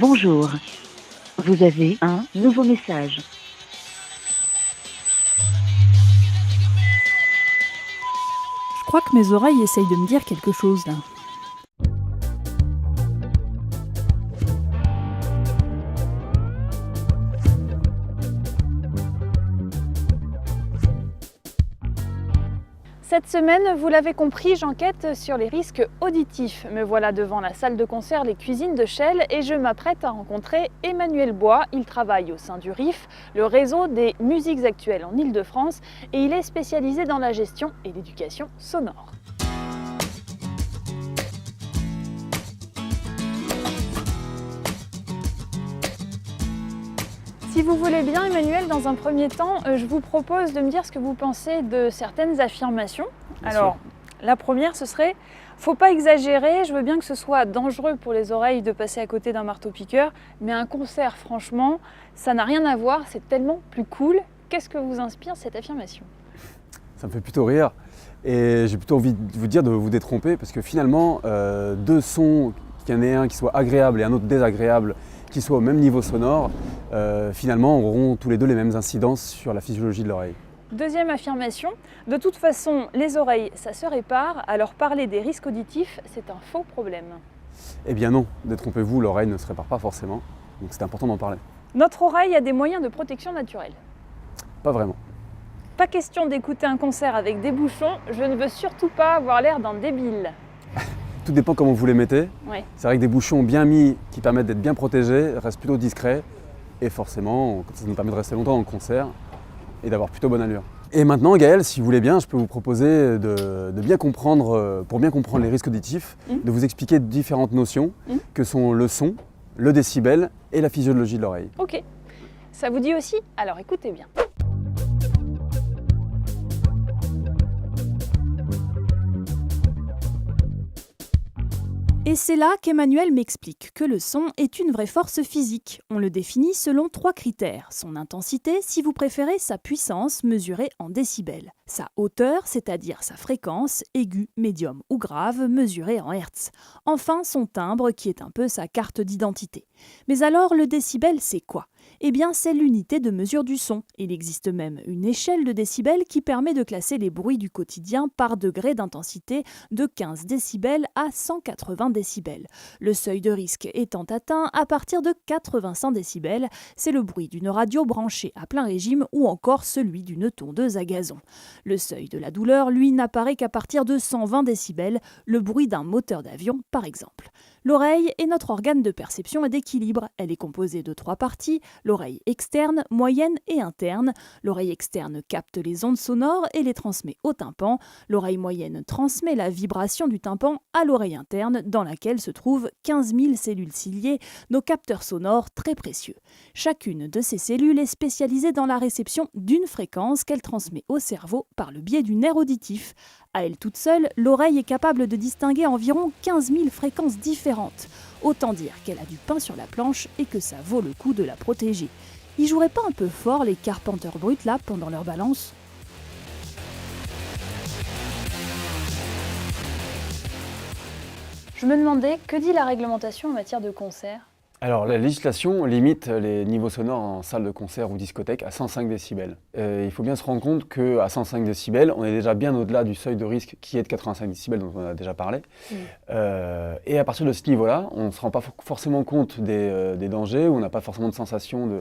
Bonjour, vous avez un nouveau message. Je crois que mes oreilles essayent de me dire quelque chose là. Cette semaine, vous l'avez compris, j'enquête sur les risques auditifs. Me voilà devant la salle de concert Les Cuisines de Chelles et je m'apprête à rencontrer Emmanuel Bois. Il travaille au sein du RIF, le réseau des musiques actuelles en Île-de-France, et il est spécialisé dans la gestion et l'éducation sonore. Si vous voulez bien, Emmanuel, dans un premier temps, je vous propose de me dire ce que vous pensez de certaines affirmations. Alors, la première, ce serait « faut pas exagérer, je veux bien que ce soit dangereux pour les oreilles de passer à côté d'un marteau-piqueur, mais un concert, franchement, ça n'a rien à voir, c'est tellement plus cool ». Qu'est-ce que vous inspire cette affirmation? Ça me fait plutôt rire et j'ai plutôt envie de vous dire de vous détromper parce que finalement, deux sons, qu'il y en ait un qui soit agréable et un autre désagréable, qui soient au même niveau sonore, finalement auront tous les deux les mêmes incidences sur la physiologie de l'oreille. Deuxième affirmation, de toute façon, les oreilles, ça se répare, alors parler des risques auditifs, c'est un faux problème. Eh bien non, détrompez-vous, l'oreille ne se répare pas forcément, donc c'est important d'en parler. Notre oreille a des moyens de protection naturelle. Pas vraiment. Pas question d'écouter un concert avec des bouchons, je ne veux surtout pas avoir l'air d'un débile. Tout dépend comment vous les mettez. Ouais. C'est vrai que des bouchons bien mis qui permettent d'être bien protégés restent plutôt discrets et forcément ça nous permet de rester longtemps dans le concert et d'avoir plutôt bonne allure. Et maintenant Gaëlle, si vous voulez bien, je peux vous proposer de bien comprendre, pour bien comprendre les risques auditifs, de vous expliquer différentes notions que sont le son, le décibel et la physiologie de l'oreille. Ok, ça vous dit aussi? Alors écoutez bien. Et c'est là qu'Emmanuel m'explique que le son est une vraie force physique. On le définit selon 3 critères. Son intensité, si vous préférez sa puissance, mesurée en décibels. Sa hauteur, c'est-à-dire sa fréquence, aiguë, médium ou grave, mesurée en hertz. Enfin, son timbre, qui est un peu sa carte d'identité. Mais alors, le décibel, c'est quoi? Eh bien, c'est l'unité de mesure du son. Il existe même une échelle de décibels qui permet de classer les bruits du quotidien par degré d'intensité de 15 décibels à 180 décibels. Le seuil de risque étant atteint à partir de 85 décibels, c'est le bruit d'une radio branchée à plein régime ou encore celui d'une tondeuse à gazon. Le seuil de la douleur, lui, n'apparaît qu'à partir de 120 décibels, le bruit d'un moteur d'avion par exemple. L'oreille est notre organe de perception et d'équilibre. Elle est composée de 3 parties, l'oreille externe, moyenne et interne. L'oreille externe capte les ondes sonores et les transmet au tympan. L'oreille moyenne transmet la vibration du tympan à l'oreille interne dans laquelle se trouvent 15 000 cellules ciliées, nos capteurs sonores très précieux. Chacune de ces cellules est spécialisée dans la réception d'une fréquence qu'elle transmet au cerveau par le biais du nerf auditif. À elle toute seule, l'oreille est capable de distinguer environ 15 000 fréquences différentes. Autant dire qu'elle a du pain sur la planche et que ça vaut le coup de la protéger. Ils joueraient pas un peu fort les carpenteurs bruts là pendant leur balance? Je me demandais, que dit la réglementation en matière de concert? Alors la législation limite les niveaux sonores en salle de concert ou discothèque à 105 décibels. Il faut bien se rendre compte qu'à 105 décibels, on est déjà bien au-delà du seuil de risque qui est de 85 décibels dont on a déjà parlé. Et à partir de ce niveau-là, on ne se rend pas forcément compte des dangers, ou on n'a pas forcément de sensation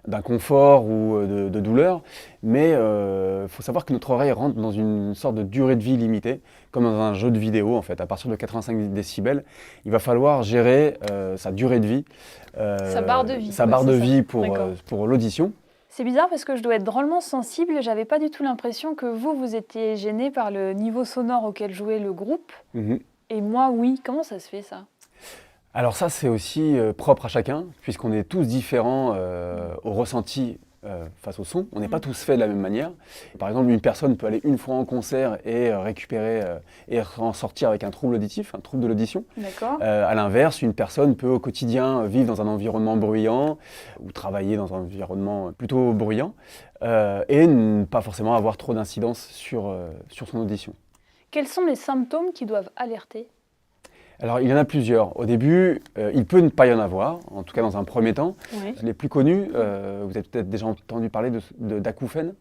d'inconfort ou de douleur, mais il faut savoir que notre oreille rentre dans une sorte de durée de vie limitée, comme dans un jeu de vidéo en fait. À partir de 85 décibels, il va falloir gérer sa durée de vie, Sa barre de vie. sa barre de vie pour l'audition. C'est bizarre parce que je dois être drôlement sensible, j'avais pas du tout l'impression que vous étiez gêné par le niveau sonore auquel jouait le groupe, et moi oui, comment ça se fait ça? Alors ça c'est aussi propre à chacun, puisqu'on est tous différents au ressenti face au son. On n'est pas tous faits de la même manière. Par exemple, une personne peut aller une fois en concert et récupérer et en sortir avec un trouble auditif, un trouble de l'audition. D'accord. À l'inverse, une personne peut au quotidien vivre dans un environnement bruyant ou travailler dans un environnement plutôt bruyant et ne pas forcément avoir trop d'incidence sur son audition. Quels sont les symptômes qui doivent alerter? Alors, il y en a plusieurs. Au début, il peut ne pas y en avoir, en tout cas dans un premier temps. Oui. Les plus connus, vous avez peut-être déjà entendu parler d'acouphènes.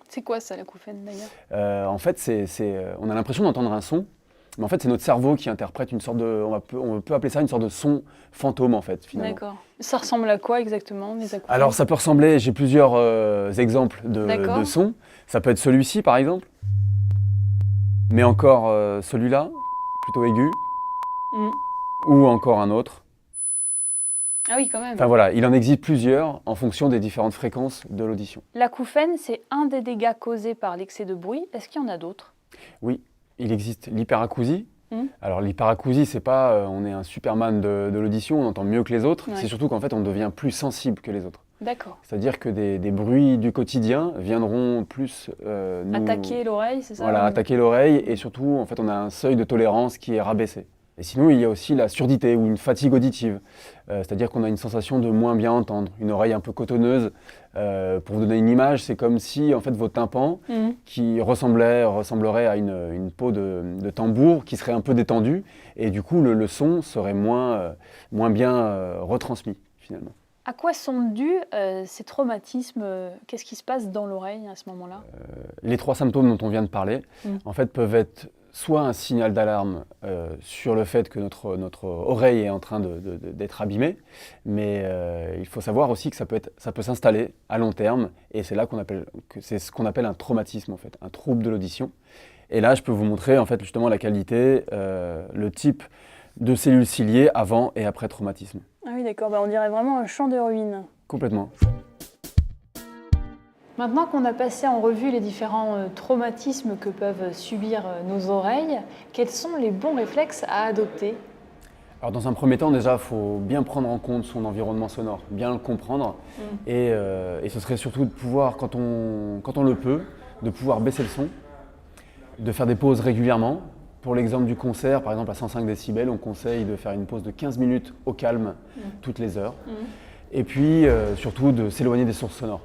C'est quoi ça, l'acouphène d'ailleurs? En fait, on a l'impression d'entendre un son, mais en fait, c'est notre cerveau qui interprète une sorte de... On peut appeler ça une sorte de son fantôme, en fait, finalement. D'accord. Ça ressemble à quoi exactement, les acouphènes? Alors, ça peut ressembler... J'ai plusieurs exemples de sons. Ça peut être celui-ci, par exemple. Mais encore celui-là, plutôt aigu. Ou encore un autre. Ah oui, quand même. Enfin voilà, il en existe plusieurs en fonction des différentes fréquences de l'audition. L'acouphène, c'est un des dégâts causés par l'excès de bruit. Est-ce qu'il y en a d'autres? Oui, il existe l'hyperacousie. Alors l'hyperacousie, c'est pas on est un Superman de l'audition, on entend mieux que les autres. Ouais. C'est surtout qu'en fait on devient plus sensible que les autres. D'accord. C'est-à-dire que des bruits du quotidien viendront plus nous... Attaquer l'oreille, c'est ça? Voilà, attaquer l'oreille, et surtout en fait on a un seuil de tolérance qui est rabaissé. Et sinon, il y a aussi la surdité ou une fatigue auditive, c'est-à-dire qu'on a une sensation de moins bien entendre, une oreille un peu cotonneuse. Pour vous donner une image, c'est comme si en fait vos tympans, qui ressemblerait à une peau de tambour, qui serait un peu détendue, et du coup le son serait moins bien retransmis finalement. À quoi sont dus ces traumatismes? Qu'est-ce qui se passe dans l'oreille à ce moment-là? Les trois symptômes dont on vient de parler, en fait, peuvent être soit un signal d'alarme sur le fait que notre oreille est en train d'être abîmée, mais il faut savoir aussi que ça peut s'installer à long terme, et c'est là c'est ce qu'on appelle un traumatisme en fait, un trouble de l'audition. Et là, je peux vous montrer en fait justement la qualité, le type de cellules ciliées avant et après traumatisme. Ah oui, d'accord, on dirait vraiment un champ de ruines. Complètement. Maintenant qu'on a passé en revue les différents traumatismes que peuvent subir nos oreilles, quels sont les bons réflexes à adopter? Alors dans un premier temps, déjà, il faut bien prendre en compte son environnement sonore, bien le comprendre, et ce serait surtout de pouvoir, quand on le peut, de pouvoir baisser le son, de faire des pauses régulièrement. Pour l'exemple du concert, par exemple à 105 décibels, on conseille de faire une pause de 15 minutes au calme toutes les heures, et puis surtout de s'éloigner des sources sonores.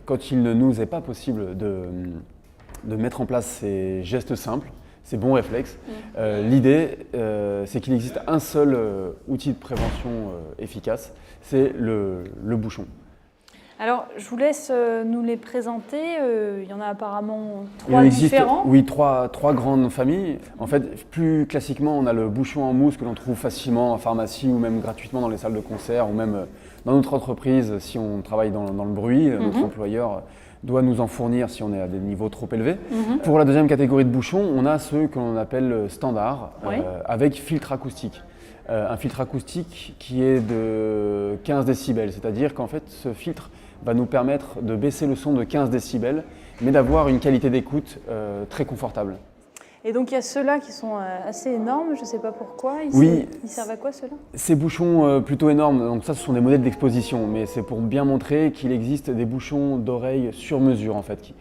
Quand il ne nous est pas possible de mettre en place ces gestes simples, ces bons réflexes, l'idée c'est qu'il existe un seul outil de prévention efficace, c'est le bouchon. Alors, je vous laisse nous les présenter. Il y en a apparemment Il trois existe, différents. oui, trois grandes familles. En fait, plus classiquement, on a le bouchon en mousse que l'on trouve facilement en pharmacie ou même gratuitement dans les salles de concert ou même dans notre entreprise si on travaille dans le bruit. Notre employeur doit nous en fournir si on est à des niveaux trop élevés. Pour la deuxième catégorie de bouchons, on a ceux que l'on appelle standards avec filtre acoustique. Un filtre acoustique qui est de 15 décibels, c'est-à-dire qu'en fait, ce filtre va nous permettre de baisser le son de 15 décibels, mais d'avoir une qualité d'écoute très confortable. Et donc il y a ceux-là qui sont assez énormes, je ne sais pas pourquoi. Oui. Ils servent à quoi ceux-là? Ces bouchons plutôt énormes, donc ça ce sont des modèles d'exposition, mais c'est pour bien montrer qu'il existe des bouchons d'oreille sur mesure en fait,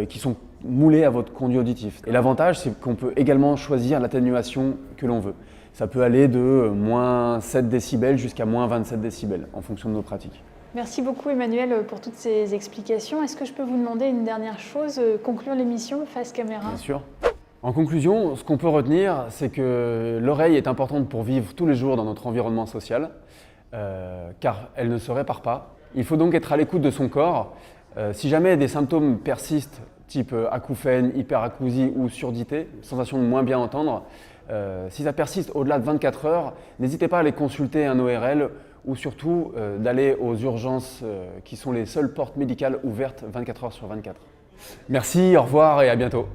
qui sont moulés à votre conduit auditif. Et l'avantage c'est qu'on peut également choisir l'atténuation que l'on veut. Ça peut aller de moins 7 décibels jusqu'à moins 27 décibels en fonction de nos pratiques. Merci beaucoup Emmanuel pour toutes ces explications. Est-ce que je peux vous demander une dernière chose, conclure l'émission face caméra? Bien sûr. En conclusion, ce qu'on peut retenir, c'est que l'oreille est importante pour vivre tous les jours dans notre environnement social, car elle ne se répare pas. Il faut donc être à l'écoute de son corps. Si jamais des symptômes persistent, type acouphène, hyperacousie ou surdité, sensation de moins bien entendre, si ça persiste au-delà de 24 heures, n'hésitez pas à aller consulter un ORL ou surtout d'aller aux urgences qui sont les seules portes médicales ouvertes 24 heures sur 24. Merci, au revoir et à bientôt.